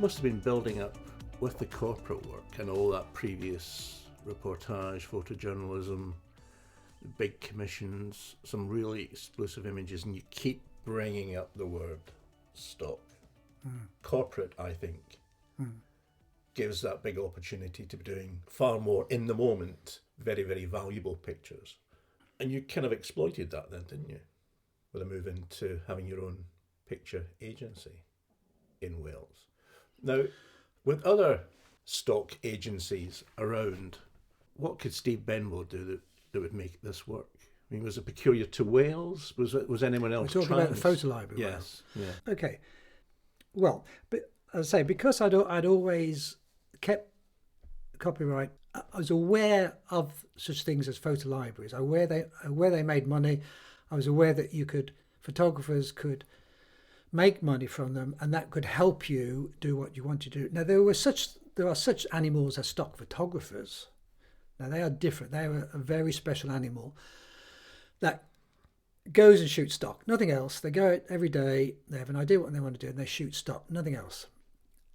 must have been building up with the corporate work and all that previous reportage, photojournalism, big commissions, some really exclusive images, and you keep bringing up the word stock. Corporate, I think, gives that big opportunity to be doing far more in the moment, very, very valuable pictures. And you kind of exploited that then, didn't you? With a move into having your own picture agency in Wales. Now, with other stock agencies around, what could Steve Benbow do that would make this work? I mean, was it peculiar to Wales? Was anyone else? We're talking about the Ffotogallery. Yes. Yeah. Okay. Well, but as I say, because I'd always kept copyright, I was aware of such things as photolibraries. Aware they made money. I was aware that photographers could make money from them, and that could help you do what you want to do. Now, there are such animals as stock photographers. Now, they are different. They are a very special animal that goes and shoots stock, nothing else. They go out every day, they have an idea what they want to do, and they shoot stock, nothing else.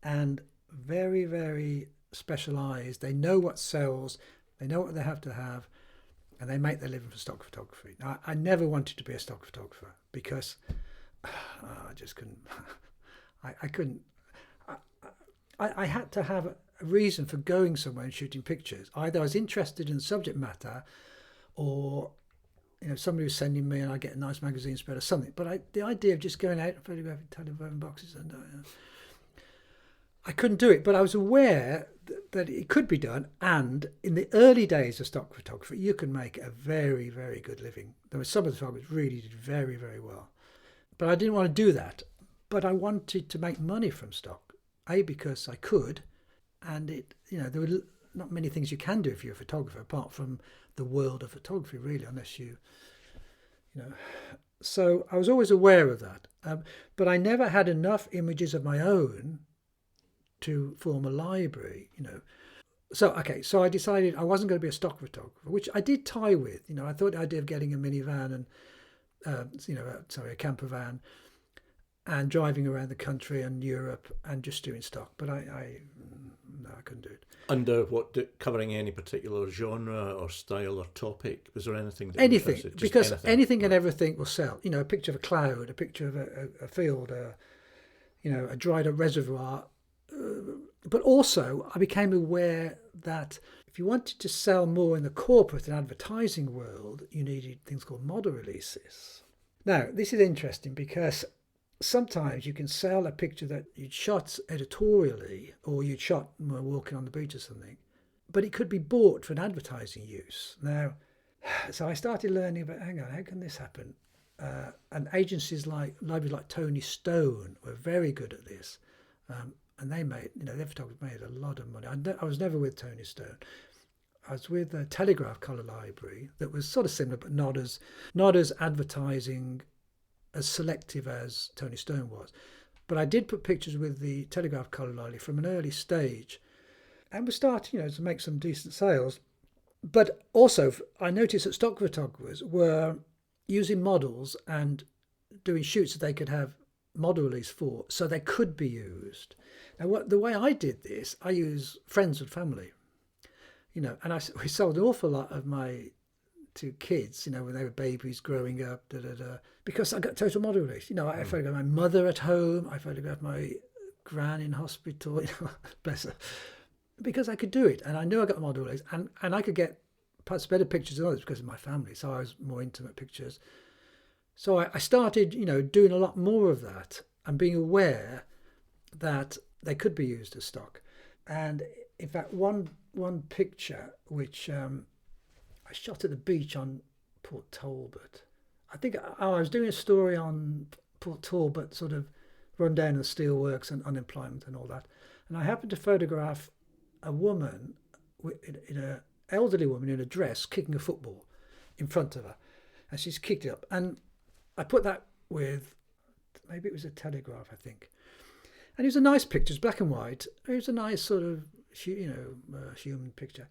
And very, very specialised. They know what sells, they know what they have to have, and they make their living from stock photography. Now, I never wanted to be a stock photographer because I just couldn't. I couldn't. I had to have a reason for going somewhere and shooting pictures. Either I was interested in the subject matter, or somebody was sending me and I get a nice magazine spread or something. But the idea of just going out and photographing telephone boxes, and I couldn't do it. But I was aware that it could be done. And in the early days of stock photography, you can make a very, very good living. There were some of the photographers really did very, very well. But I didn't want to do that. But I wanted to make money from stock. Because I could, and there were not many things you can do if you're a photographer, apart from the world of photography, really, unless you know. So I was always aware of that, but I never had enough images of my own to form a library, So I decided I wasn't going to be a stock photographer, which I did tie with. I thought the idea of getting a minivan and a camper van, and driving around the country and Europe and just doing stock. But no, I couldn't do it. Under covering any particular genre or style or topic? Was there anything that anything, interested? Because anything and everything will sell. A picture of a cloud, a picture of a field, a dried up reservoir. But also I became aware that if you wanted to sell more in the corporate and advertising world, you needed things called model releases. Now, this is interesting because sometimes you can sell a picture that you'd shot editorially or you'd shot while walking on the beach or something, but it could be bought for an advertising use. Now, so I started learning about, hang on, how can this happen? And agencies libraries like Tony Stone were very good at this. And they made, their photographers made a lot of money. I was never with Tony Stone. I was with a Telegraph Colour Library that was sort of similar, but not as advertising, as selective as Tony Stone was. But I did put pictures with the Telegraph Colour Library from an early stage, and we started, to make some decent sales. But also, I noticed that stock photographers were using models and doing shoots that they could have model release for, so they could be used. Now, the way I did this, I use friends and family, and we sold an awful lot of my to kids, when they were babies growing up, because I got total model release. I photographed my mother at home, I photographed my gran in hospital, bless her, because I could do it, and I knew I got model release, and I could get perhaps better pictures than others because of my family, so I was more intimate pictures. So I started, doing a lot more of that and being aware that they could be used as stock. And in fact, one picture which I shot at the beach on Port Talbot. I think I was doing a story on Port Talbot, sort of rundown of the steelworks and unemployment and all that. And I happened to photograph a woman, an elderly woman in a dress, kicking a football in front of her. And she's kicked it up. And I put that with, maybe it was a Telegraph, I think. And it was a nice picture, it's black and white. It was a nice sort of, human picture.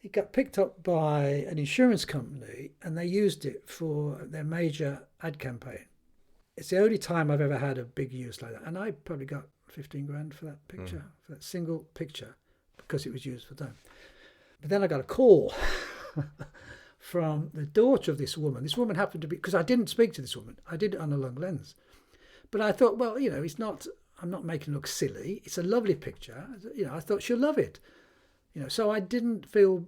It got picked up by an insurance company and they used it for their major ad campaign. It's the only time I've ever had a big use like that. And I probably got 15 grand for that picture, for that single picture, because it was used for them. But then I got a call from the daughter of this woman. This woman happened to be, because I didn't speak to this woman, I did it on a long lens. But I thought, well, I'm not making it look silly. It's a lovely picture. I thought she'll love it. So I didn't feel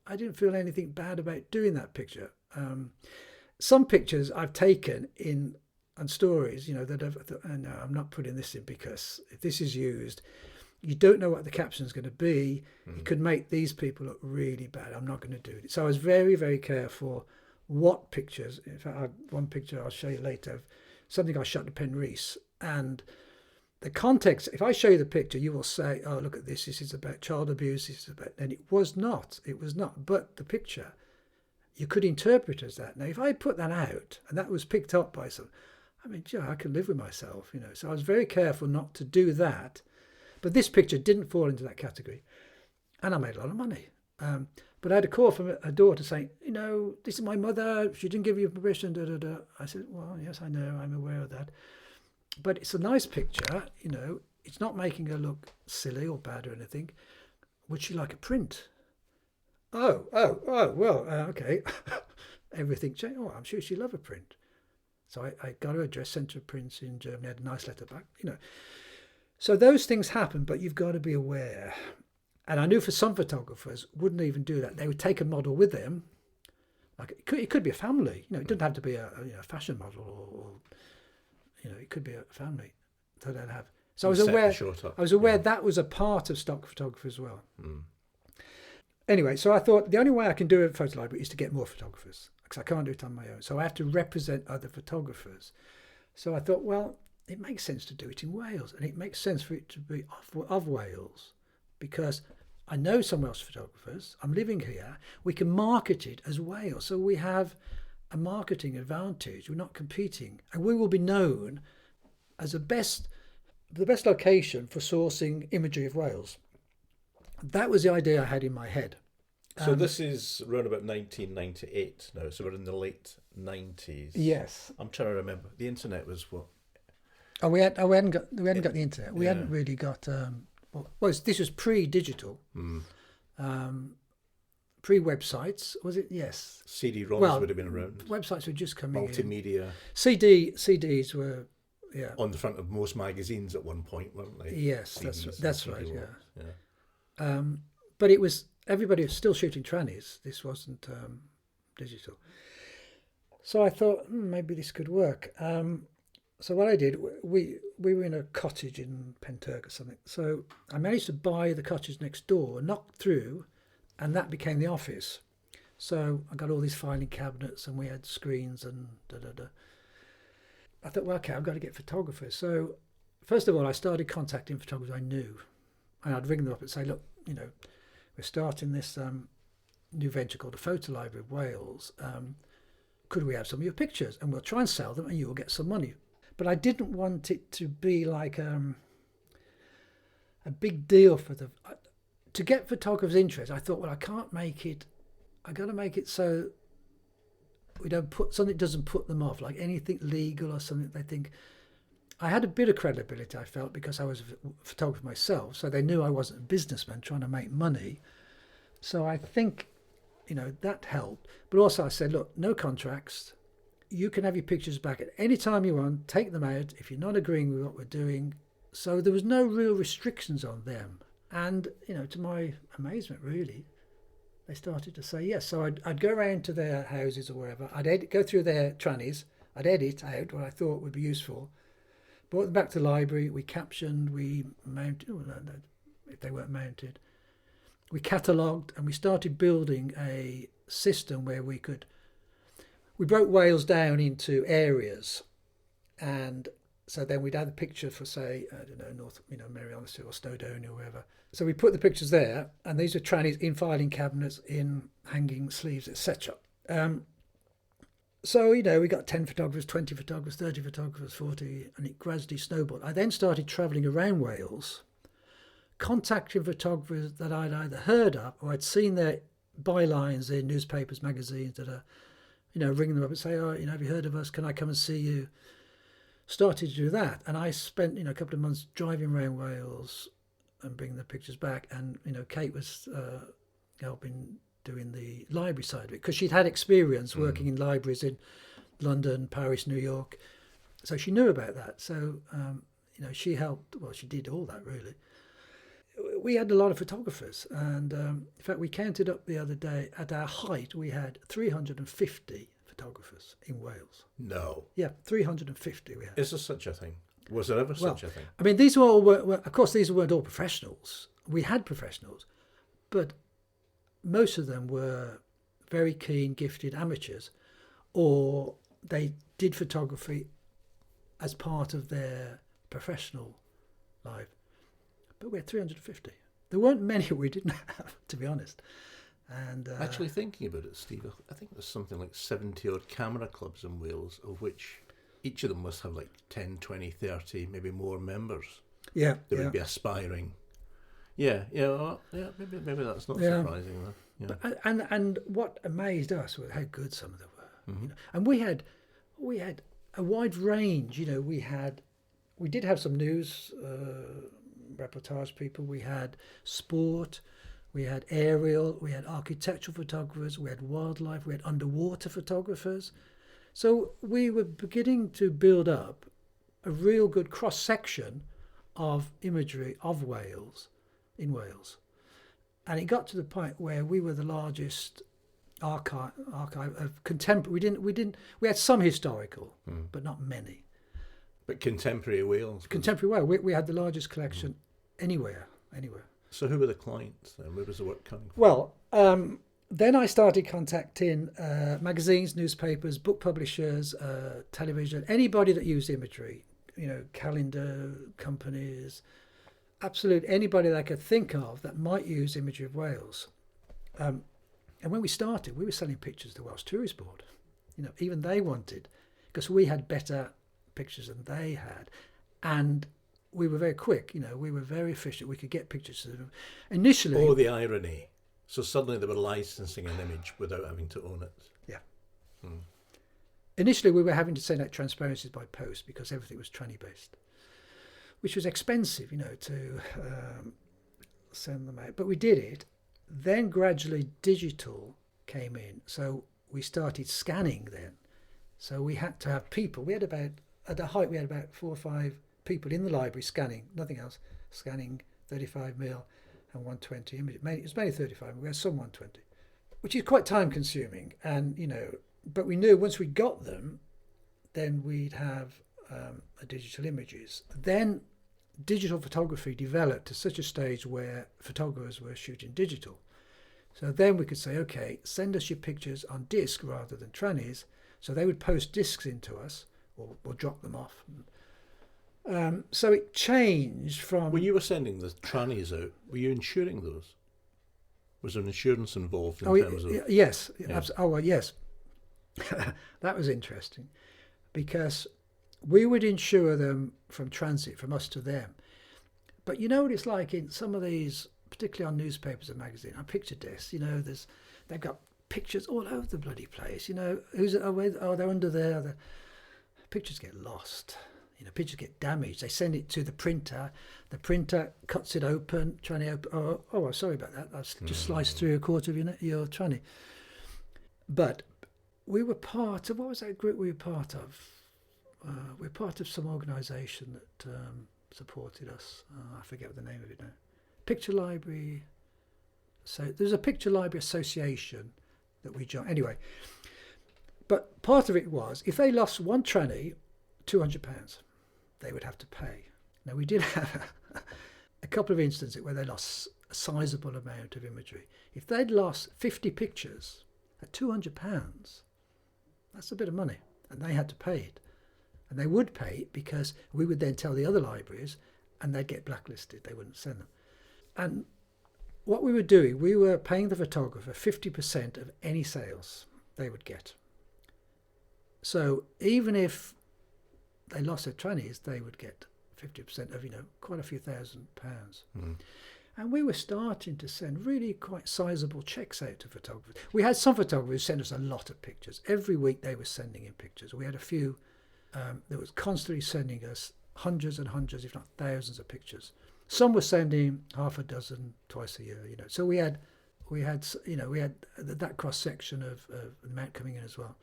anything bad about doing that picture. Some pictures I've taken on stories, that I've thought, oh, no, I'm not putting this in, because if this is used, you don't know what the caption's going to be. It could make these people look really bad. I'm not going to do it. So I was very, very careful what pictures. In fact, one picture I'll show you later of something I shot at Penrith, and the context, if I show you the picture, you will say, oh, look at this is about child abuse, and it was not. But the picture, you could interpret as that. Now, if I put that out, and that was picked up by some, I could live with myself, So I was very careful not to do that. But this picture didn't fall into that category. And I made a lot of money. But I had a call from a daughter saying, this is my mother. She didn't give you permission. Da, da, da. I said, well, yes, I know. I'm aware of that. But it's a nice picture. It's not making her look silly or bad or anything. Would she like a print? Oh, well, okay. Everything changed. Oh, I'm sure she'd love a print. So I got her address, sent her prints in Germany, had a nice letter back, So those things happen, but you've got to be aware. And I knew for some photographers wouldn't even do that. They would take a model with them. Like it could be a family. It doesn't have to be a fashion model or it could be a family that they'd have. So I was aware that was a part of stock photography as well. Anyway, so I thought the only way I can do it at Photo Library is to get more photographers, because I can't do it on my own. So I have to represent other photographers. So I thought, well, it makes sense to do it in Wales, and it makes sense for it to be of Wales, because I know some Welsh photographers. I'm living here. We can market it as Wales, so we have a marketing advantage. We're not competing, and we will be known as the best location for sourcing imagery of Wales. That was the idea I had in my head. So this is around about 1998 now, so we're in the late 90s. Yes. I'm trying to remember. The internet was what? Oh, we hadn't got the internet. We hadn't really got. This was pre-digital, pre-websites. Was it? Yes. CD-ROMs would have been around. Websites were just coming Multimedia. in. CDs were. Yeah. On the front of most magazines at one point, weren't they? Yes, that's right. Yeah. But it was, everybody was still shooting trannies. This wasn't digital. So I thought maybe this could work. So what I did, we were in a cottage in Penturk or something. So I managed to buy the cottage next door, knocked through, and that became the office. So I got all these filing cabinets, and we had screens and da-da-da. I thought, well, okay, I've got to get photographers. So first of all, I started contacting photographers I knew. And I'd ring them up and say, look, we're starting this new venture called the Photo Library of Wales. Could we have some of your pictures? And we'll try and sell them and you will get some money. But I didn't want it to be like a big deal to get photographers' interest. I thought, well, I got to make it so we don't put something that doesn't put them off, like anything legal or something they think. I had a bit of credibility, I felt, because I was a photographer myself, so they knew I wasn't a businessman trying to make money. So I think, that helped. But also I said, look, no contracts. You can have your pictures back at any time you want, take them out if you're not agreeing with what we're doing. So there was no real restrictions on them. And, to my amazement, really, they started to say yes. So I'd go around to their houses or wherever. I'd go through their trannies. I'd edit out what I thought would be useful. Brought them back to the library. We captioned. We mounted. If they weren't mounted, we catalogued, and we started building a system where we broke Wales down into areas, and so then we'd have the picture for, say, I don't know, North, Merioneth or Snowdonia or wherever. So we put the pictures there, and these are trannies in filing cabinets, in hanging sleeves, etc. So, we got 10 photographers, 20 photographers, 30 photographers, 40, and it gradually snowballed. I then started travelling around Wales, contacting photographers that I'd either heard of or I'd seen their bylines in newspapers, magazines, that are, ringing them up and say, oh, have you heard of us? Can I come and see you? started to do that. And I spent, a couple of months driving around Wales and bringing the pictures back. And, Kate was helping doing the library side of it, because she'd had experience working in libraries in London, Paris, New York. So she knew about that. So, she helped. Well, she did all that, really. We had a lot of photographers. And in fact, we counted up the other day, at our height, we had 350 photographers in Wales. No. Yeah, 350 we had. Is there such a thing? Was there ever such a thing? I mean, these were all, of course, these weren't all professionals. We had professionals, but most of them were very keen, gifted amateurs, or they did photography as part of their professional life. But we had 350. There weren't many we didn't have, to be honest. And actually, thinking about it, Steve, I think there's something like 70 odd camera clubs in Wales, of which each of them must have like 10, 20, 30, maybe more members. Yeah, that would be aspiring. Maybe that's not surprising. Yeah. But, and what amazed us was how good some of them were. And we had a wide range. We did have some news reportage people. We had sport. We had aerial, we had architectural photographers, we had wildlife, we had underwater photographers. So we were beginning to build up a real good cross-section of imagery of Wales, in Wales. And it got to the point where we were the largest archive of contemporary. We had some historical, but not many. But contemporary Wales? Contemporary Wales, we had the largest collection anywhere. So who were the clients then? Where was the work coming from? Well, then I started contacting magazines, newspapers, book publishers, television, anybody that used imagery, calendar companies, absolute anybody that I could think of that might use imagery of Wales. And when we started, we were selling pictures to the Welsh Tourist Board. Even they wanted, because we had better pictures than they had. And we were very quick, we were very efficient. We could get pictures to them. Initially... Oh, the irony. So suddenly they were licensing an image without having to own it. Yeah. Initially we were having to send out transparencies by post because everything was tranny-based, which was expensive, to send them out. But we did it. Then gradually digital came in. So we started scanning then. So we had to have people. We had about, at the height, we had about 4 or 5 people in the library scanning, nothing else, scanning 35mm and 120 images. It was mainly 35, we had some 120, which is quite time consuming. And, but we knew once we got them, then we'd have digital images. Then digital photography developed to such a stage where photographers were shooting digital. So then we could say, okay, send us your pictures on disc rather than trannies. So they would post discs into us or drop them off. So it changed from... When you were sending the trannies out, were you insuring those? Was there an insurance involved in terms of... Yes. Yeah. Oh, well, yes. That was interesting because we would insure them from transit, from us to them. But you know what it's like in some of these, particularly on newspapers and magazines, on picture desks, they've got pictures all over the bloody place. They're under there. The pictures get lost. Pictures get damaged. They send it to the printer. The printer cuts it open, trying to open. Oh, sorry about that. That's just sliced through a quarter of your tranny. But we were part of, what was that group we were part of? We're part of some organisation that supported us. I forget what the name of it now. Picture Library. So there's a Picture Library Association that we joined. Anyway, but part of it was if they lost one tranny, £200 they would have to pay. Now we did have a couple of instances where they lost a sizable amount of imagery. If they'd lost 50 pictures at £200, that's a bit of money, and they had to pay it. And they would pay it because we would then tell the other libraries and they'd get blacklisted, they wouldn't send them. And what we were doing, we were paying the photographer 50% of any sales they would get. So even if they lost their trannies, they would get 50% of, quite a few £1,000s. And we were starting to send really quite sizable checks out to photographers. We had some photographers who sent us a lot of pictures. Every week they were sending in pictures. We had a few that was constantly sending us hundreds and hundreds, if not thousands, of pictures. Some were sending half a dozen twice a year. So we had that cross section of the amount coming in as well.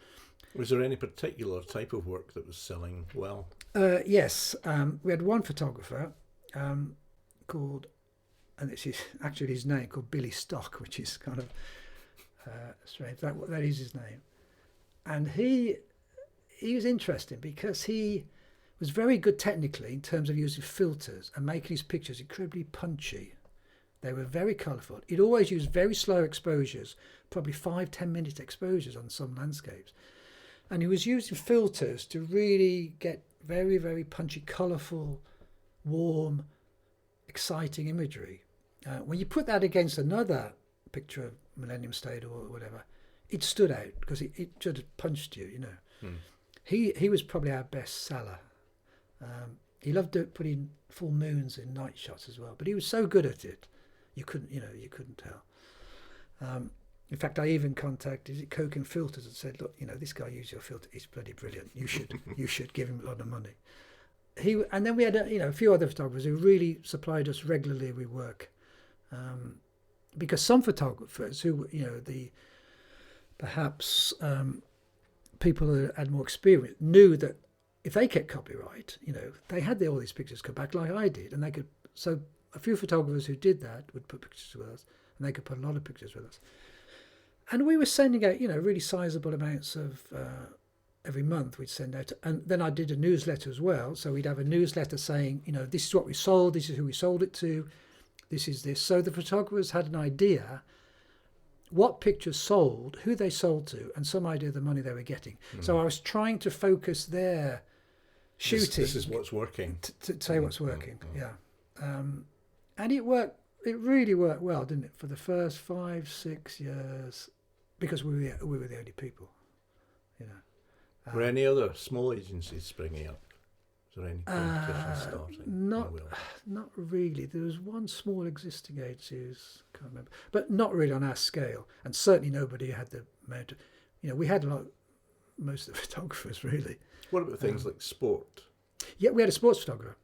Was there any particular type of work that was selling well? Yes, we had one photographer called, and this is actually his name, called Billy Stock, which is kind of strange. That is his name, and he was interesting because he was very good technically in terms of using filters and making his pictures incredibly punchy. They were very colourful. He'd always use very slow exposures, probably 5-10 minute exposures on some landscapes. And he was using filters to really get very, very punchy, colourful, warm, exciting imagery. When you put that against another picture of Millennium State or whatever, it stood out because it just punched you, He was probably our best seller. He loved putting full moons in night shots as well, but he was so good at it, you couldn't tell. In fact, I even contacted Coke and Filters and said, look, this guy used your filter. He's bloody brilliant. You should give him a lot of money. And then we had a few other photographers who really supplied us regularly with work, because some photographers who perhaps people who had more experience knew that if they kept copyright, they had all these pictures come back like I did, and they could. So a few photographers who did that would put pictures with us, and they could put a lot of pictures with us. And we were sending out, really sizable amounts of every month. We'd send out, and then I did a newsletter as well. So we'd have a newsletter saying, this is what we sold, this is who we sold it to, this is this. So the photographers had an idea what pictures sold, who they sold to, and some idea of the money they were getting. So I was trying to focus their shooting. This is what's working. To say what's working, yeah. And it worked. It really worked well, didn't it? For the first 5-6 years, because we were the only people, Were any other small agencies springing up? Was there any competition starting? Not really. There was one small existing agency, can't remember, but not really on our scale, and certainly nobody had the amount of, we had most of the photographers really. What about things like sport? Yeah, we had a sports photographer.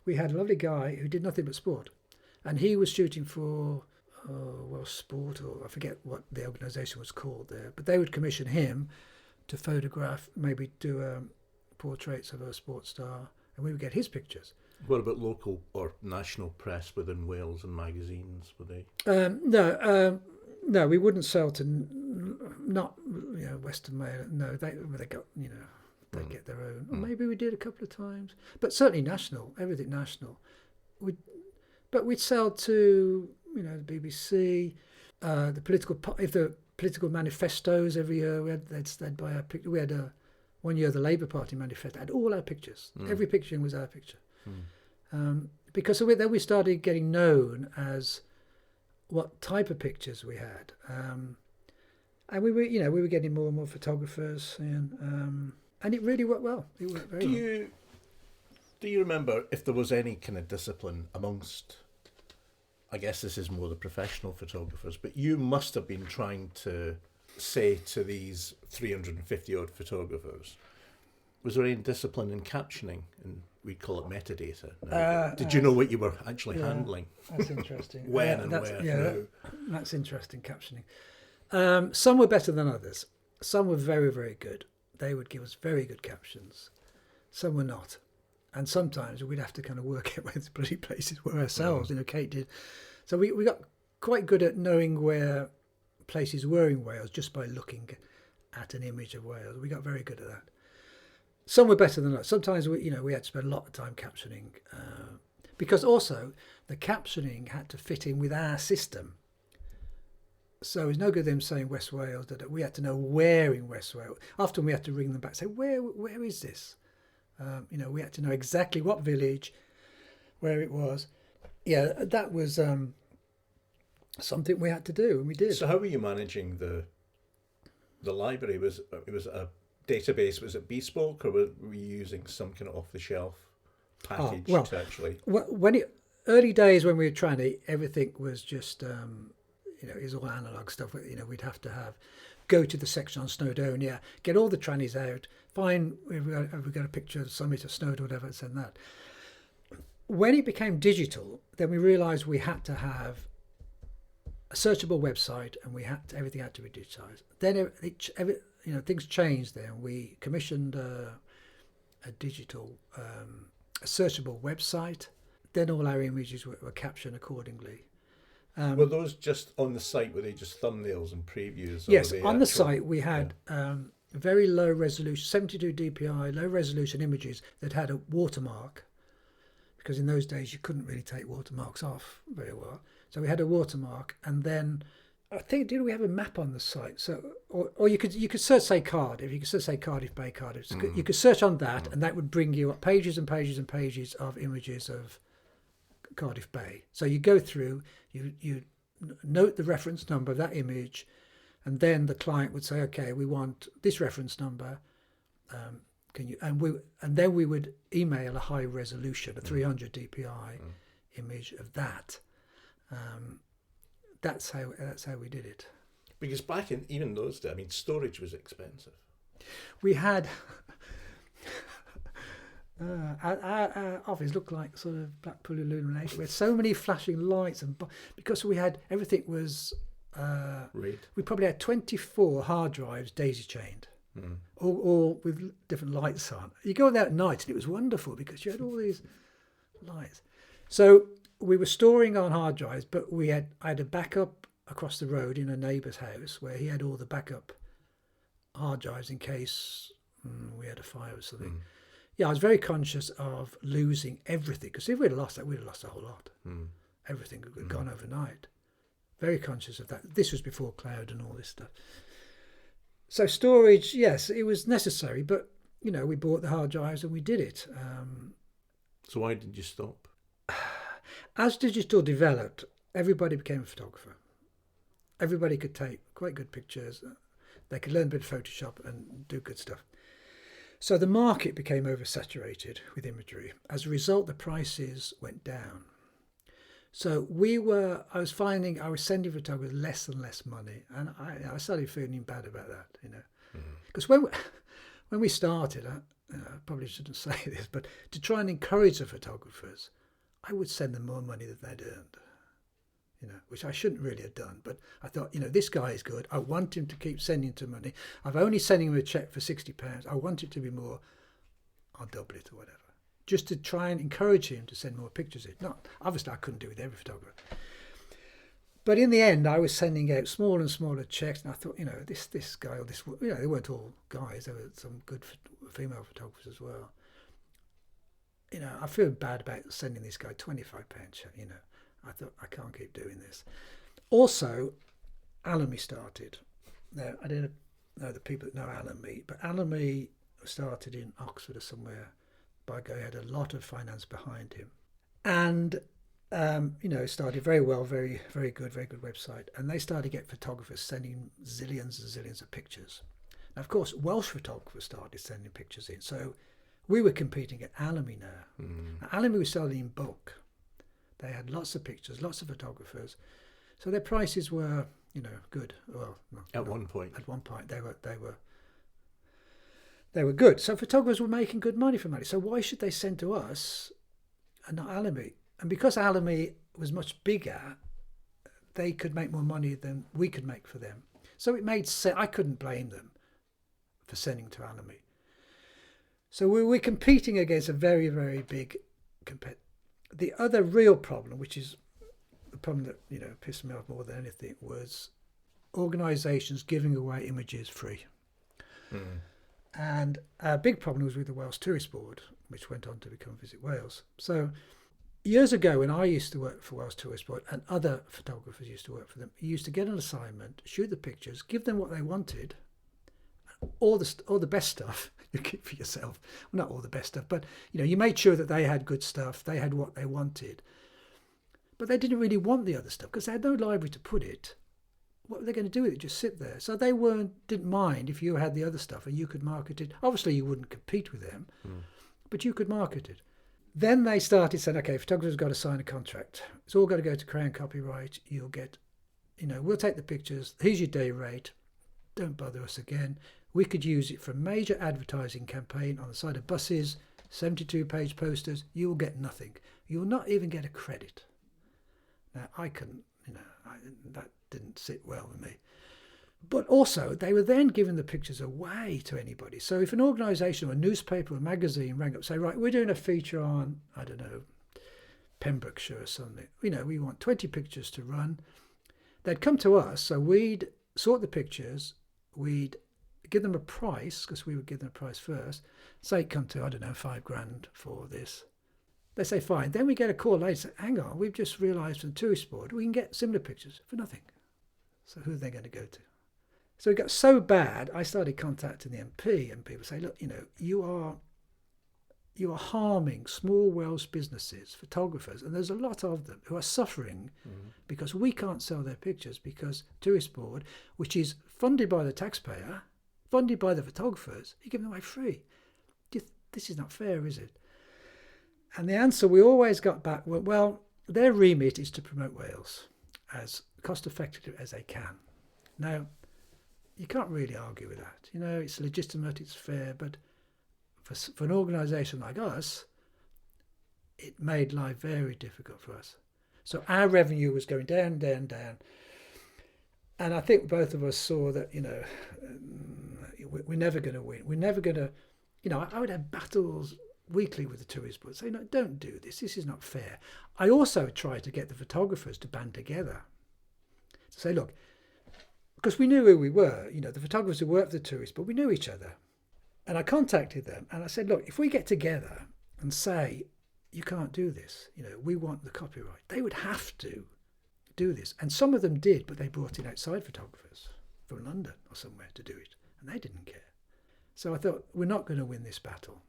We had a lovely guy who did nothing but sport, and he was shooting for sport, or I forget what the organisation was called there, but they would commission him to photograph, maybe do portraits of a sports star, and we would get his pictures. What about local or national press within Wales and magazines? Were they? No, we wouldn't sell to not Western Mail. No, they got they get their own. Or maybe we did a couple of times, but certainly national, everything national. But we'd sell to the BBC, the political manifestos every year. They'd buy our picture. We had one year the Labour Party manifesto had all our pictures. Every picture was our picture. Because then we started getting known as what type of pictures we had, and we were getting more and more photographers, and it really worked well. It worked very well. Do you remember if there was any kind of discipline amongst? I guess this is more the professional photographers, but you must have been trying to say to these 350 odd photographers, was there any discipline in captioning? And we call it metadata. Did you know what you were actually handling? That's interesting. Where? That's interesting, captioning. Some were better than others. Some were very, very good. They would give us very good captions. Some were not. And sometimes we'd have to kind of work out where the bloody places were ourselves. Kate did. So we got quite good at knowing where places were in Wales just by looking at an image of Wales. We got very good at that. Some were better than others. Sometimes we had to spend a lot of time captioning, because also the captioning had to fit in with our system. So it's no good them saying West Wales. That we had to know where in West Wales. Often we had to ring them back, say where is this? We had to know exactly what village, where it was. Yeah, that was something we had to do, and we did. So how were you managing the library? It was a database. Was it bespoke, or were you using some kind of off-the-shelf package to actually? Early days when we were trying to, everything was just is all analogue stuff. We'd have to go to the section on Snowdonia, get all the trannies out, find we've got a picture of the summit of Snowdon, whatever, send that. When it became digital, then we realised we had to have a searchable website, and everything had to be digitised. Then things changed. Then we commissioned a digital, a searchable website. Then all our images were captioned accordingly. Were those just on the site? Were they just thumbnails and previews? Yes, on the site we had very low resolution, 72 dpi, low resolution images that had a watermark, because in those days you couldn't really take watermarks off very well. So we had a watermark, and then I think, did we have a map on the site? So, or you could search, say, Cardiff. You could search, say, Cardiff Bay, Cardiff. You could search on that, and that would bring you up pages and pages and pages of images of Cardiff Bay. So you go through, you note the reference number of that image, and then the client would say, okay, we want this reference number. Can you? And then we would email a high resolution, a 300 dpi image of that. That's how we did it. Because back in even those days, I mean, storage was expensive. We had our office looked like sort of Blackpool illumination. We had so many flashing lights, and because we had everything was we probably had 24 hard drives daisy chained, all with different lights on. You go there at night and it was wonderful because you had all these lights. So we were storing on hard drives, but I had a backup across the road in a neighbour's house where he had all the backup hard drives in case we had a fire or something. Yeah, I was very conscious of losing everything, because if we'd lost that, we'd have lost a whole lot. Everything had gone overnight. Very conscious of that. This was before cloud and all this stuff. So storage, yes, it was necessary, but we bought the hard drives and we did it. So why did you stop? As digital developed, everybody became a photographer. Everybody could take quite good pictures. They could learn a bit of Photoshop and do good stuff. So the market became oversaturated with imagery. As a result, the prices went down. So I was finding I was sending photographers less and less money, and I started feeling bad about that, because when we started, I probably shouldn't say this, but to try and encourage the photographers, I would send them more money than they'd earned, which I shouldn't really have done. But I thought, this guy is good. I want him to keep sending to money. I've only sending him a cheque for £60. I want it to be more. I'll double it or whatever, just to try and encourage him to send more pictures in. Obviously I couldn't do it with every photographer. But in the end, I was sending out smaller and smaller cheques, and I thought, this guy or this, they weren't all guys. There were some good female photographers as well. I feel bad about sending this guy £25 check. I thought, I can't keep doing this. Also, Alamy started. Now, I don't know the people that know Alamy, but Alamy started in Oxford or somewhere by a guy who had a lot of finance behind him. And, started very well, very, very good website. And they started to get photographers sending zillions and zillions of pictures. Now, of course, Welsh photographers started sending pictures in. So we were competing at Alamy now. Now, Alamy was selling in bulk. They had lots of pictures, lots of photographers. So their prices were, good. Well, at one point they were good. So photographers were making good money from that. So why should they send to us and not Alamy? And because Alamy was much bigger, they could make more money than we could make for them. So it made sense. I couldn't blame them for sending to Alamy. So we were competing against a very, very big competitor. The other real problem, which is the problem that pissed me off more than anything, was organisations giving away images free. And a big problem was with the Wales Tourist Board, which went on to become Visit Wales. So years ago, when I used to work for Wales Tourist Board and other photographers used to work for them, you used to get an assignment, shoot the pictures, give them what they wanted, all the best stuff you keep for yourself. Well, not all the best stuff, but you made sure that they had good stuff, they had what they wanted. But they didn't really want the other stuff because they had no library to put it. What were they going to do with it? Just sit there. So they didn't mind if you had the other stuff and you could market it. Obviously, you wouldn't compete with them, but you could market it. Then they started saying, okay, photographers got to sign a contract. It's all got to go to Crown Copyright. You'll get we'll take the pictures. Here's your day rate. Don't bother us again. We could use it for a major advertising campaign on the side of buses, 72-page posters. You will get nothing. You will not even get a credit. Now, I couldn't, that didn't sit well with me. But also, they were then giving the pictures away to anybody. So if an organisation or a newspaper or a magazine rang up, say, right, we're doing a feature on, I don't know, Pembrokeshire or something. We want 20 pictures to run. They'd come to us, so we'd sort the pictures, we'd give them a price, because we would give them a price first. Say come to, I don't know, £5,000 for this. They say, fine. Then we get a call later, say, hang on, we've just realised from the tourist board we can get similar pictures for nothing. So who are they going to go to? So it got so bad, I started contacting the MP, and people say, look, you are harming small Welsh businesses, photographers, and there's a lot of them who are suffering because we can't sell their pictures because tourist board, which is funded by the taxpayer, funded by the photographers, you give them away free. This is not fair, is it? And the answer we always got back, well, their remit is to promote Wales as cost effective as they can. Now, you can't really argue with that. It's legitimate, it's fair, but for an organisation like us, it made life very difficult for us. So our revenue was going down, down, down. And I think both of us saw that, we're never going to win. We're never going to, I would have battles weekly with the tourist board, say, no, don't do this. This is not fair. I also tried to get the photographers to band together. To say, look, because we knew who we were, the photographers who worked for the tourists, but we knew each other. And I contacted them and I said, look, if we get together and say, you can't do this, we want the copyright, they would have to do this. And some of them did, but they brought in outside photographers from London or somewhere to do it. And they didn't care. So I thought, we're not going to win this battle,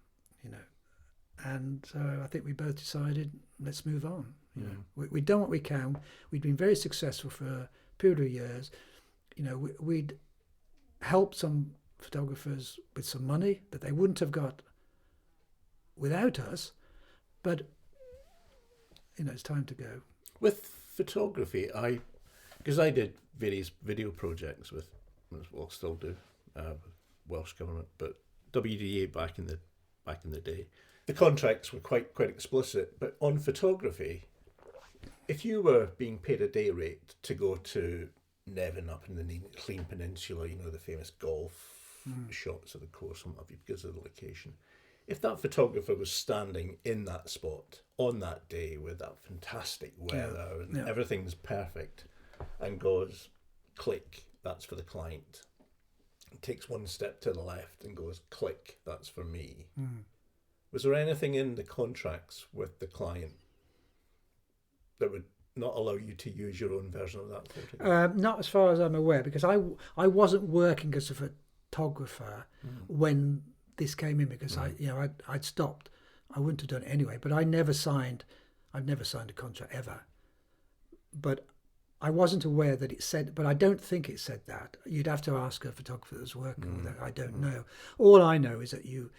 And so I think we both decided, let's move on. We'd done what we can. We'd been very successful for a period of years. We'd helped some photographers with some money that they wouldn't have got without us, but it's time to go. With photography, because I did various video projects with, well, still do, with Welsh Government, but WDA back in the day, the contracts were quite explicit. But on photography, if you were being paid a day rate to go to Nevin up in the Clean Peninsula, the famous golf shots of the course and what have you, because of the location. If that photographer was standing in that spot on that day with that fantastic weather and everything's perfect and goes, click, that's for the client. It takes one step to the left and goes, click, that's for me. Was there anything in the contracts with the client that would not allow you to use your own version of that photograph? Not as far as I'm aware, because I wasn't working as a photographer when this came in, because I'd stopped. I wouldn't have done it anyway, but I've never signed a contract ever. But I wasn't aware that it said, but I don't think it said that. You'd have to ask a photographer that's working with it. I don't know. All I know is that it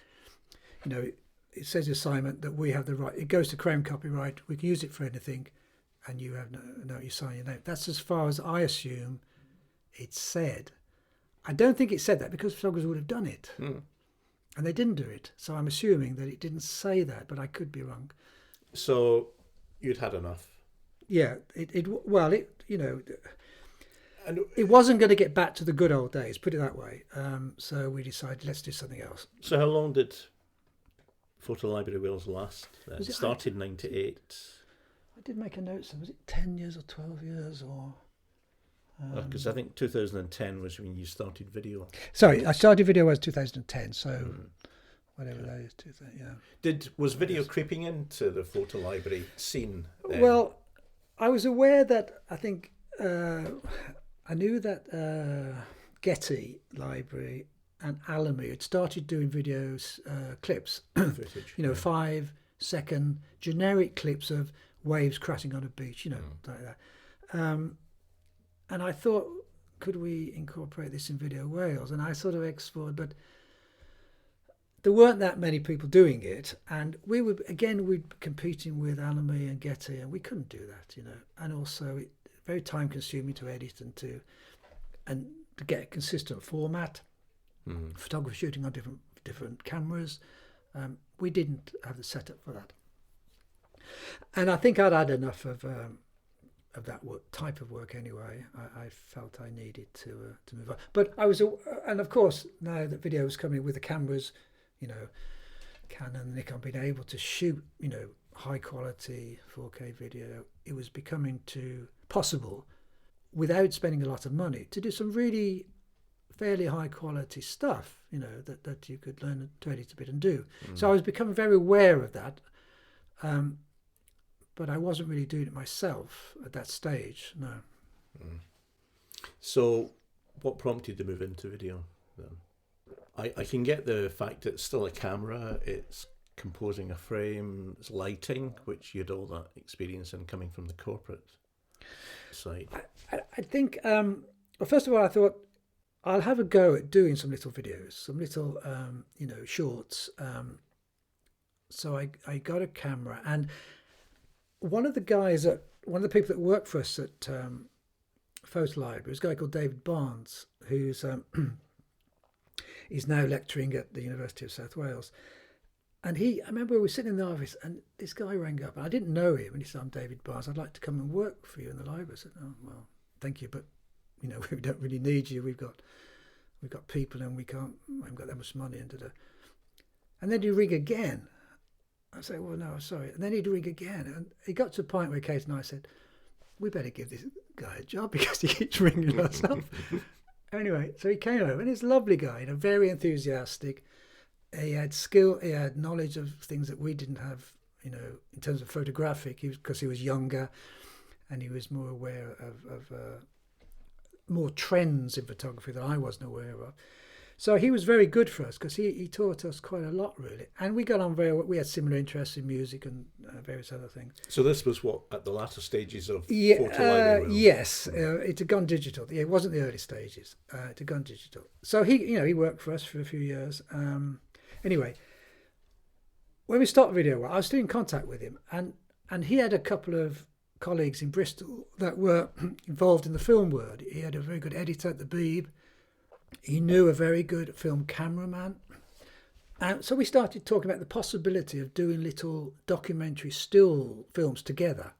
says assignment that we have the right, it goes to Crown Copyright, we can use it for anything, and you have no, you sign your name. That's as far as I assume it said. I don't think it said that because photographers would have done it. And they didn't do it. So I'm assuming that it didn't say that, but I could be wrong. So you'd had enough? Yeah, it wasn't going to get back to the good old days, put it that way. So we decided, let's do something else. So how long did Fotolibrary Wales last? It started in 98. I did make a note, so was it 10 years or 12 years or... Because I think 2010 was when you started video. Sorry, I started video was 2010, so whatever that is, yeah. Was video creeping into the Fotolibrary scene then? Well, I was aware that, I think, I knew that Getty Library and Alamy had started doing videos, clips, footage, 5-second generic clips of waves crashing on a beach, like that. And I thought, could we incorporate this in Video Wales? And I sort of explored, but there weren't that many people doing it. And we'd competing with Alamy and Getty, and we couldn't do that, And also, very time consuming to edit and to get a consistent format. Photography shooting on different cameras. We didn't have the setup for that, and I think I'd had enough of that type of work anyway. I felt I needed to move on. But I was, and of course now that video was coming with the cameras, Canon, Nikon, being able to shoot, high quality 4K video, it was becoming possible without spending a lot of money to do some really fairly high quality stuff, that you could learn to edit a bit and do. So I was becoming very aware of that, but I wasn't really doing it myself at that stage, no. So what prompted you to move into video then? I can get the fact it's still a camera, it's composing a frame, it's lighting, which you had all that experience in coming from the corporate side. I think, well, first of all, I thought I'll have a go at doing some little videos, some little, shorts. So I got a camera, and one of the people that worked for us at Ffotogallery was a guy called David Barnes, who's he's now lecturing at the University of South Wales. And I remember we were sitting in the office, and this guy rang up, and I didn't know him, and he said, "I'm David Barnes, I'd like to come and work for you in the library." I said, "Oh, well, thank you, but we don't really need you. We've got people, and we haven't got that much money." And then he'd ring again. I said, "Well, no, sorry." And then he'd ring again, and he got to a point where Kate and I said, "We better give this guy a job because he keeps ringing us up." Anyway, so he came over, and he's a lovely guy, very enthusiastic. He had skill, he had knowledge of things that we didn't have, in terms of photographic, because he was younger, and he was more aware of more trends in photography that I wasn't aware of. So he was very good for us because he taught us quite a lot, really. And we got on very well. We had similar interests in music and various other things. So this was at the latter stages of Ffotogallery? Yes, it had gone digital. It wasn't the early stages. It had gone digital. So he worked for us for a few years. Anyway, when we stopped video, I was still in contact with him, and he had a couple of colleagues in Bristol that were involved in the film world. He had a very good editor at the Beeb. He knew a very good film cameraman. And so we started talking about the possibility of doing little documentary still films together.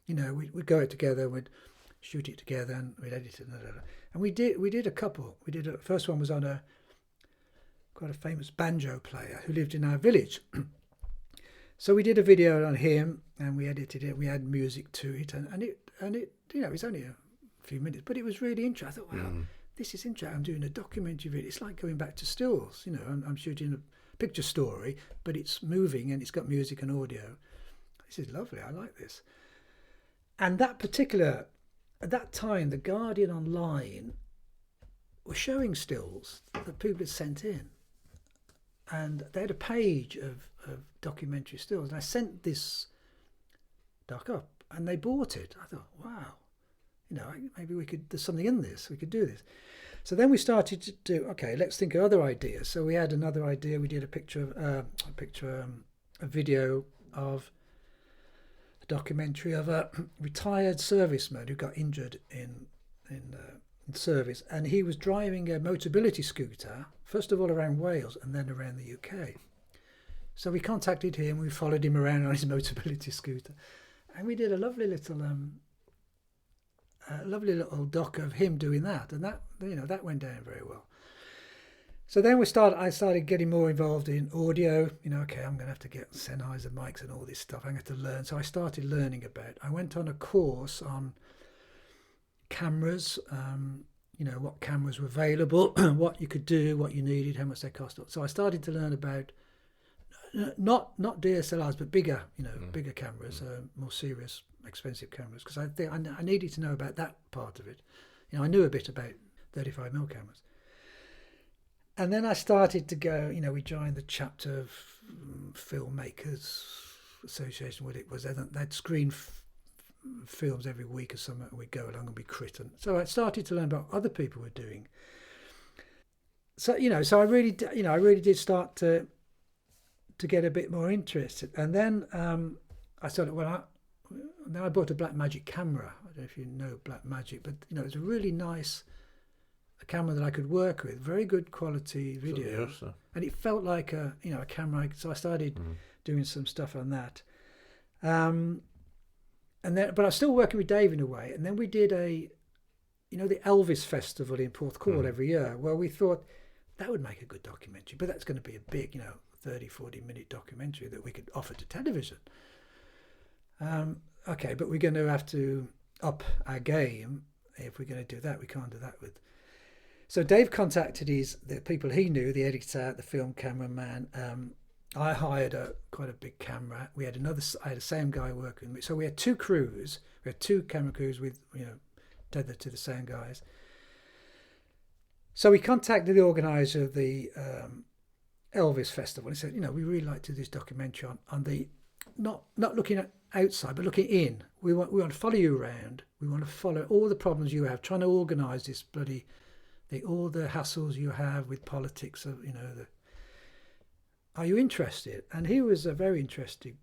We'd go out together, we'd shoot it together, and we'd edit it. And we did a couple. First one was on quite a famous banjo player who lived in our village. So we did a video on him, and we edited it. We had music to it, and it it was only a few minutes, but it was really interesting. I thought, wow, this is interesting. I'm doing a documentary video. It's like going back to stills. I'm shooting a picture story, but it's moving and it's got music and audio. This is lovely. I like this. And at that time, the Guardian online were showing stills that people had sent in. And they had a page of documentary stills. And I sent this doc up, and they bought it. I thought, wow, maybe there's something in this. We could do this. So then we started to do, okay, let's think of other ideas. So we had another idea. We did a video of a documentary of a retired serviceman who got injured in service, and he was driving a motability scooter, first of all around Wales and then around the UK. So we contacted him, we followed him around on his motability scooter, and we did a lovely little doc of him doing that, and that went down very well. So then I started getting more involved in audio. Okay, I'm going to have to get Sennheiser mics and all this stuff. I'm going to have to learn. So I started learning I went on a course on cameras, what cameras were available, what you could do, what you needed, how much they cost. So I started to learn about not DSLRs, but bigger cameras, more serious, expensive cameras, because I needed to know about that part of it. I knew a bit about 35mm cameras. And then I started to go, we joined the chapter of Filmmakers Association, what it was. They'd screen films every week or something, and we'd go along and be written. So I started to learn about what other people were doing. So I really did start to get a bit more interested. And then I thought, well, Now I bought a Blackmagic camera. I don't know if you know Blackmagic, but you know, it's a really nice camera that I could work with. Very good quality video, and it felt like a camera. So I started doing some stuff on that. And then, but I was still working with Dave in a way. And then we did the Elvis Festival in Porthcawl every year. Well, we thought that would make a good documentary, but that's going to be a big, 30, 40-minute documentary that we could offer to television. Okay, but we're going to have to up our game if we're going to do that. We can't do that with. So Dave contacted the people he knew, the editor, the film cameraman. I hired quite a big camera. I had the same guy working with me. So we had two crews. We had two camera crews with, tethered to the same guys. So we contacted the organizer of the Elvis Festival and said, we really like to do this documentary on the, not looking at outside, but looking in. We want to follow you around. We want to follow all the problems you have, trying to organise this bloody, all the hassles you have with politics of, are you interested? And he was a very interesting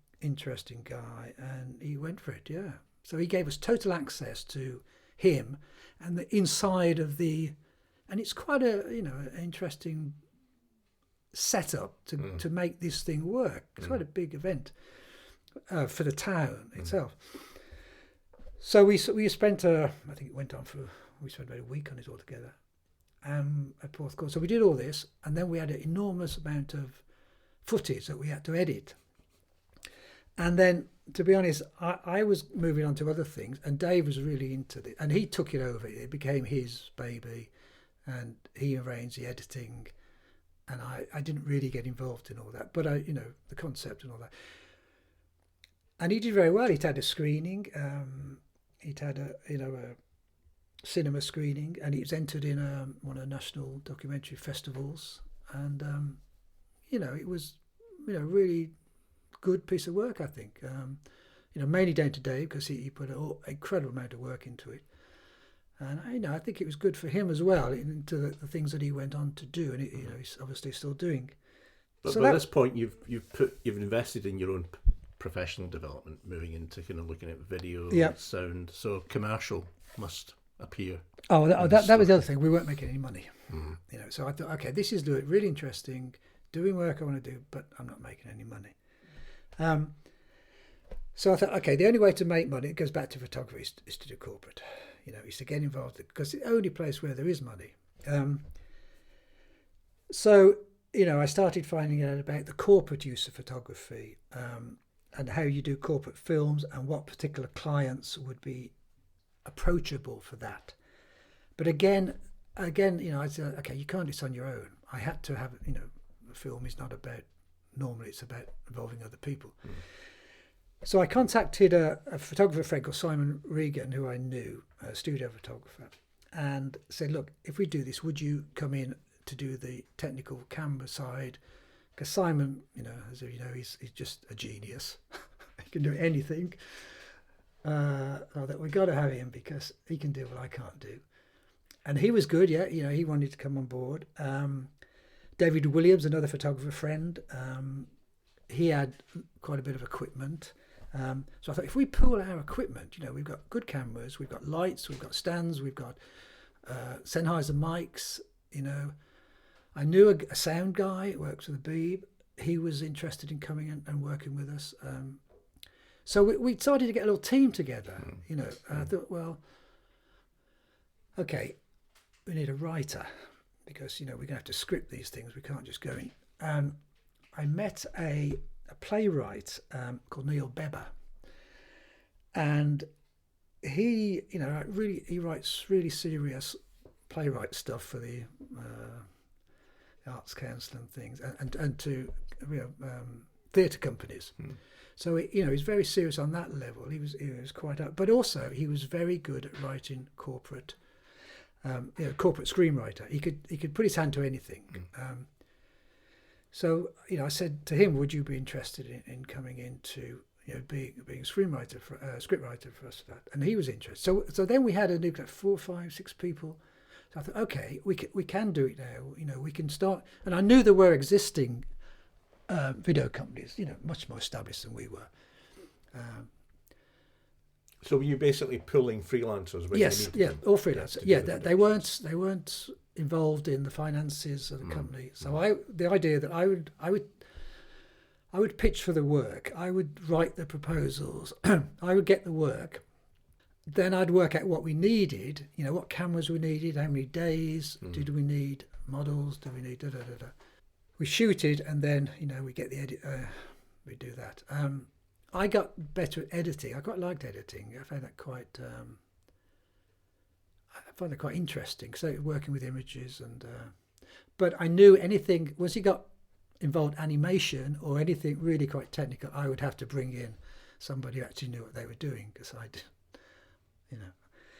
guy, and he went for it, yeah. So he gave us total access to him and the inside of and it's quite an interesting setup to make this thing work. It's quite a big event for the town itself. So we spent, I think it went on we spent about a week on it altogether at Porthcawl. So we did all this, and then we had an enormous amount of footage that we had to edit. And then, to be honest, I was moving on to other things, and Dave was really into it, and he took it over. It became his baby, and he arranged the editing, and I didn't really get involved in all that, but the concept and all that. And he did very well. He'd had a screening, he'd had a cinema screening, and he was entered in one of the national documentary festivals, and it was really good piece of work, I think. Mainly down to Dave, because he put an incredible amount of work into it, and I think it was good for him as well into the things that he went on to do, and he's obviously still doing. But so by this point, you've invested in your own professional development, moving into kind of looking at video, sound. So commercial must appear. Oh, that was the other thing. We weren't making any money. So I thought, okay, this is really interesting, doing work I want to do, but I'm not making any money. So I thought, okay, the only way to make money, it goes back to photography, is to do corporate. Is to get involved, because it's the only place where there is money. So I started finding out about the corporate use of photography, and how you do corporate films, and what particular clients would be approachable for that. But again, I said, okay, you can't do this on your own. I had to have, a film is not about, normally it's about involving other people. So I contacted a photographer friend called Simon Regan, who I knew, a studio photographer, and said, look, if we do this, would you come in to do the technical camera side? Because Simon, as you know, he's just a genius. He can do anything. That we got to have him because he can do what I can't do. And he was good, yeah. He wanted to come on board. David Williams, another photographer friend, he had quite a bit of equipment. So I thought, if we pool our equipment, we've got good cameras, we've got lights, we've got stands, we've got Sennheiser mics, I knew a sound guy who works with the Beeb. He was interested in coming in and working with us. So we started to get a little team together, I thought, well, okay, we need a writer, because, we're going to have to script these things. We can't just go in. And I met a playwright called Neil Bebber. And he, he writes really serious playwright stuff for the Arts Council and things, and to theatre companies. So he's very serious on that level. He was quite up, but also he was very good at writing corporate, corporate screenwriter. He could put his hand to anything. So I said to him, would you be interested in coming into being a screenwriter scriptwriter for us for that? And he was interested. So then we had a nuclear 4, 5, 6 people. So I thought, okay, we can do it now. We can start. And I knew there were existing video companies, much more established than we were. So were you basically pulling freelancers? When Yes, you needed yeah, them? all freelancers. to do Yeah, the they weren't involved in the finances of the company. So the idea that I would pitch for the work, I would write the proposals, I would get the work, then I'd work out what we needed, what cameras we needed, how many days did we need, models, do we need, da da da da. We shoot it, and then we get the edit. We do that. I got better at editing. I quite liked editing. I found that quite. I found it quite interesting. So working with images but I knew anything once you got involved animation or anything really quite technical, I would have to bring in somebody who actually knew what they were doing, because I did,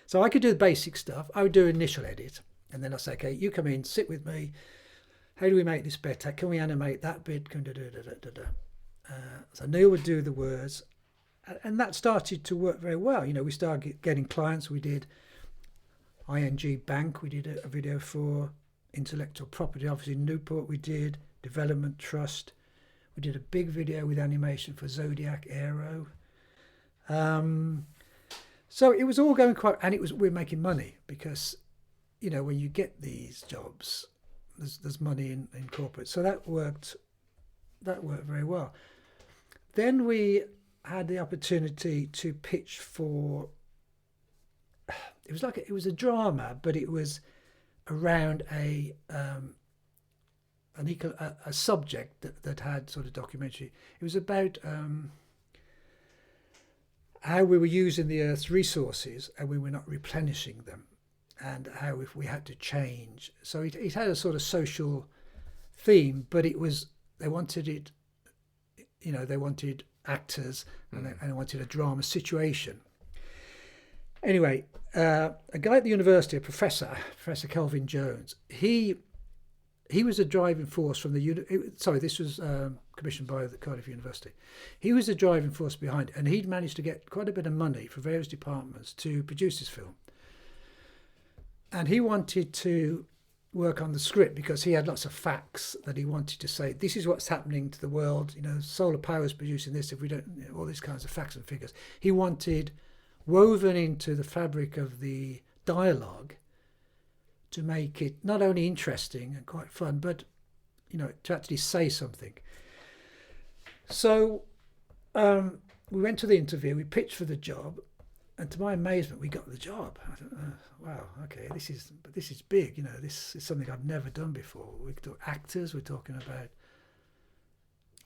So I could do the basic stuff. I would do initial edit, and then I'd say, okay, you come in, sit with me. How do we make this better? Can we animate that bit? So Neil would do the words, and that started to work very well. We started getting clients. We did ING Bank. We did a video for intellectual property. Obviously, Newport. We did Development Trust. We did a big video with animation for Zodiac Aero. So it was all going quite, and we're making money because, when you get these jobs, there's money in corporate. So that worked very well. Then we had the opportunity to pitch for. It was a drama, but it was around a subject that had sort of documentary. It was about how we were using the Earth's resources and we were not replenishing them, and how if we had to change. So it had a sort of social theme, but they wanted it. They wanted actors and they wanted a drama situation. Anyway, a guy at the university, Professor Kelvin Jones, he was a driving force from this was commissioned by the Cardiff University. He was the driving force behind it, and he'd managed to get quite a bit of money from various departments to produce this film. And he wanted to work on the script because he had lots of facts that he wanted to say, this is what's happening to the world, solar power is producing this, if we don't, all these kinds of facts and figures. He wanted woven into the fabric of the dialogue to make it not only interesting and quite fun, but to actually say something. So we went to the interview, we pitched for the job, and to my amazement, we got the job. I thought, wow, okay, this is big. This is something I've never done before. We talk actors. We're talking about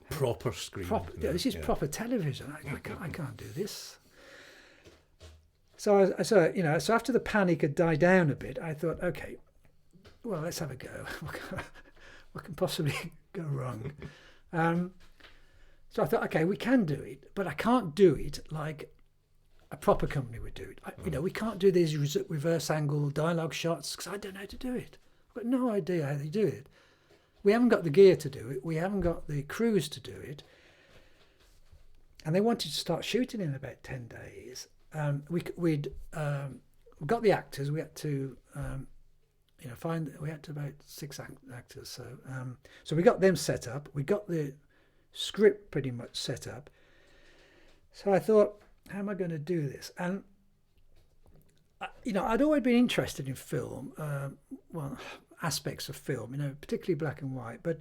proper screen. This is proper television. I can't do this. So so after the panic had died down a bit, I thought, okay, well, let's have a go. What can possibly go wrong? So I thought, okay, we can do it, but I can't do it like a proper company would do it. We can't do these reverse angle dialogue shots because I don't know how to do it. I've got no idea how they do it. We haven't got the gear to do it. We haven't got the crews to do it. And they wanted to start shooting in about 10 days. We got the actors. We had to, we had to about 6 actors. So we got them set up. We got the script pretty much set up. So I thought, how am I going to do this? And I'd always been interested in film, aspects of film, particularly black and white. But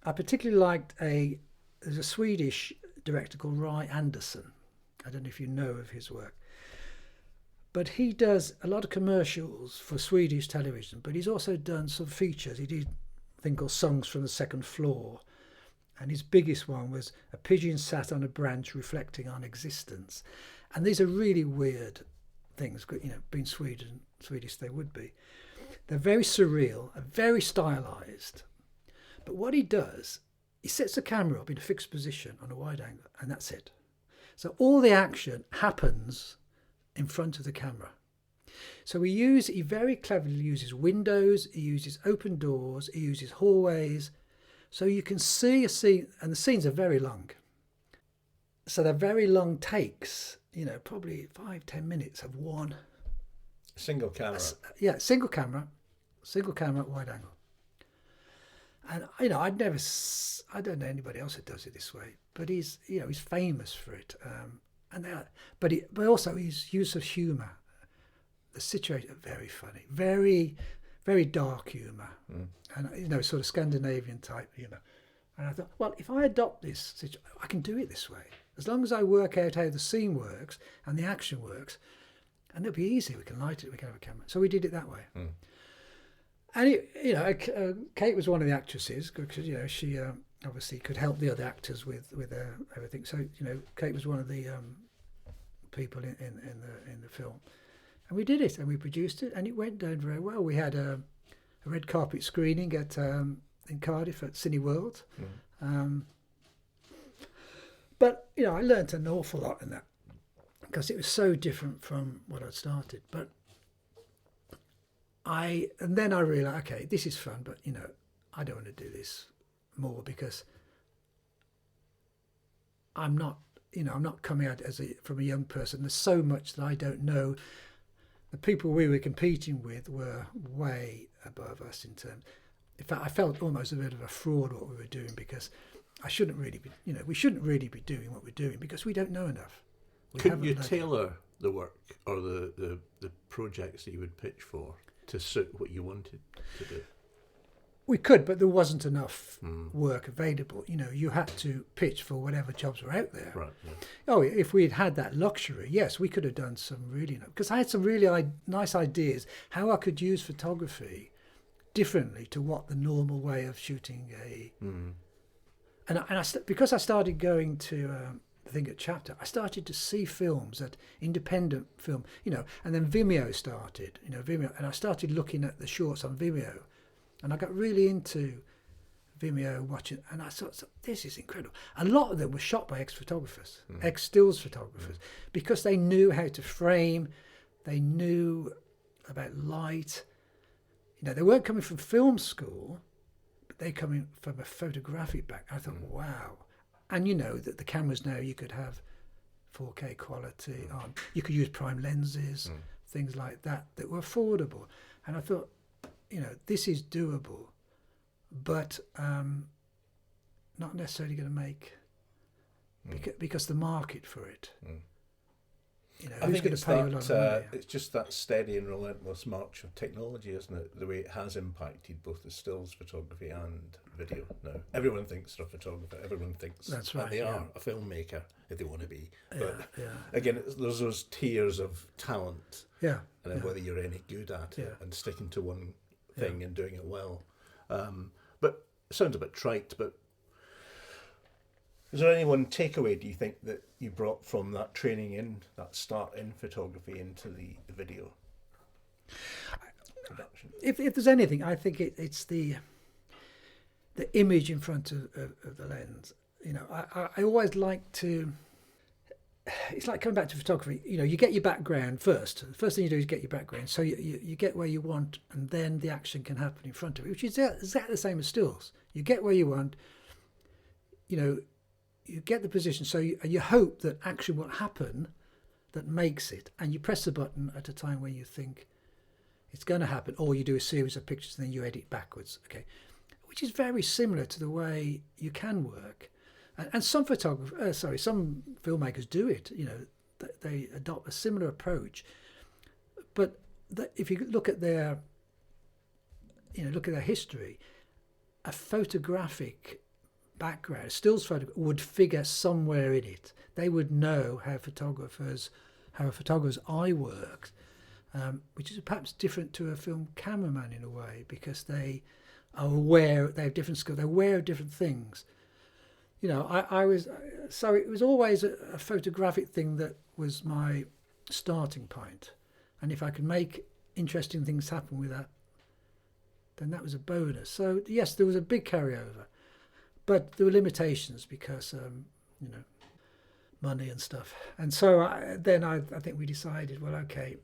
I particularly liked there's a Swedish director called Roy Andersson. I don't know if you know of his work. But he does a lot of commercials for Swedish television, but he's also done some features. He did a thing called Songs from the Second Floor. And his biggest one was A Pigeon Sat on a Branch Reflecting on Existence. And these are really weird things, being Swedish they would be. They're very surreal and very stylized. But what he does, he sets the camera up in a fixed position on a wide angle, and that's it. So all the action happens in front of the camera. So he very cleverly uses windows, he uses open doors, he uses hallways. So you can see a scene, and the scenes are very long. So they're very long takes, probably 5-10 minutes of one. Single camera. Single camera, wide angle. And, I don't know anybody else that does it this way, but he's famous for it. and but also his use of humour. The situation very funny, very, very dark humour, and sort of Scandinavian type humour. And I thought, well, if I adopt this situation, I can do it this way. As long as I work out how the scene works and the action works, and it'll be easy. We can light it. We can have a camera. So we did it that way. And Kate was one of the actresses because she obviously could help the other actors with everything. So Kate was one of the people in the film, and we did it and we produced it and it went down very well. We had a red carpet screening at in Cardiff at Cineworld. But I learnt an awful lot in that because it was so different from what I'd started. But then I realised, okay, this is fun, but I don't want to do this more because I'm not coming out from a young person. There's so much that I don't know. The people we were competing with were way above us in terms. In fact, I felt almost a bit of a fraud what we were doing because we shouldn't really be doing what we're doing because we don't know enough. Couldn't you tailor the work or the projects that you would pitch for to suit what you wanted to do? We could, but there wasn't enough work available. You had to pitch for whatever jobs were out there. Right. Yeah. Oh, if we had had that luxury, yes, we could have done some really because I had some really nice ideas how I could use photography differently to what the normal way of shooting because I started going to the thing at CHEPSTOW, I started to see films at independent film, and then Vimeo started, Vimeo, and I started looking at the shorts on Vimeo, and I got really into Vimeo watching, and I thought, this is incredible. A lot of them were shot by ex-photographers, ex-stills photographers, because they knew how to frame, they knew about light. They weren't coming from film school, but they coming from a photographic background. I thought, wow. And that the cameras now, you could have 4K quality on. You could use prime lenses, things like that were affordable. And I thought, this is doable, but not necessarily going to make, because the market for it. I think it's that, it's just that steady and relentless march of technology, isn't it? The way it has impacted both the stills photography and video. Now, everyone thinks they're a photographer. Everyone thinks that's right, that they are a filmmaker if they want to be. But yeah. again, there's those tiers of talent. Yeah. And then whether you're any good at it and sticking to one thing and doing it well. But it sounds a bit trite, but is there any one takeaway, do you think, that you brought from that training that start in photography into the video production? If there's anything, I think it's the image in front of the lens. I always like to. It's like coming back to photography. You get your background first. The first thing you do is get your background, so you get where you want, and then the action can happen in front of it, which is exactly the same as stills. You get where you want. You get the position, so you hope that action will happen that makes it, and you press the button at a time when you think it's going to happen, or you do a series of pictures and then you edit backwards, okay, which is very similar to the way you can work. And some some filmmakers do it, they adopt a similar approach. But if you look at their history, a photographic background, a stills photograph would figure somewhere in it. They would know how a photographer's eye works, which is perhaps different to a film cameraman in a way, because they are aware, they have different skills, they're aware of different things. It was always a photographic thing that was my starting point, and if I could make interesting things happen with that, then that was a bonus. So yes, there was a big carryover. But there were limitations because, money and stuff. And so I think we decided, well, okay,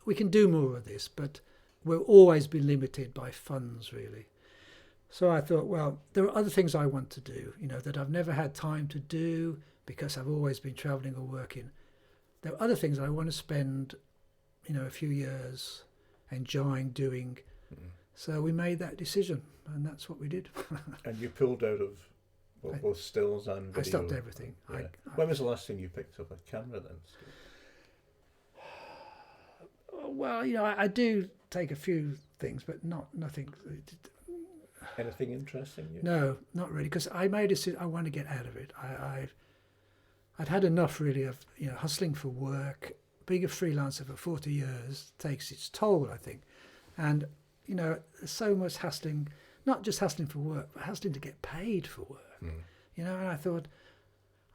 we can do more of this, but we'll always be limited by funds, really. So I thought, well, there are other things I want to do, that I've never had time to do because I've always been travelling or working. There are other things I want to spend, a few years enjoying doing. So we made that decision, and that's what we did. And you pulled out of Both stills and video. I stopped everything. Yeah. When was the last time you picked up a camera then, Steve? Well, I do take a few things, but nothing. Anything interesting? No, not really, because I made a decision. I want to get out of it. I'd had enough really of hustling for work. Being a freelancer for 40 years takes its toll, I think, and there's so much hustling, not just hustling for work, but hustling to get paid for work. And I thought,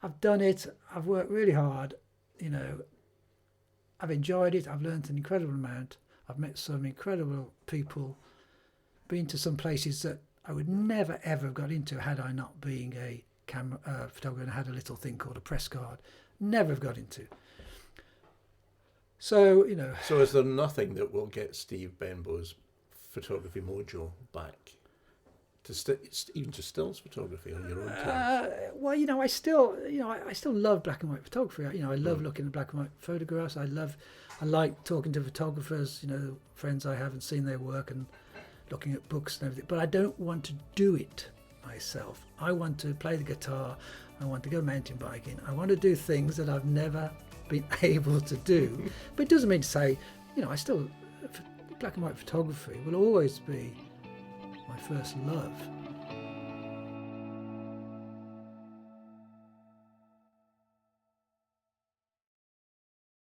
I've done it. I've worked really hard. I've enjoyed it. I've learned an incredible amount. I've met some incredible people, been to some places that I would never, ever have got into had I not been a camera photographer and had a little thing called a press card. Never have got into. So, So is there nothing that will get Steve Benbow's photography mojo back? Even to stills photography on your own time? Well, I still love black and white photography. I love looking at black and white photographs. I like talking to photographers, friends I haven't seen their work, and looking at books and everything. But I don't want to do it myself. I want to play the guitar. I want to go mountain biking. I want to do things that I've never been able to do. But it doesn't mean to say, I still, black and white photography will always be my first love.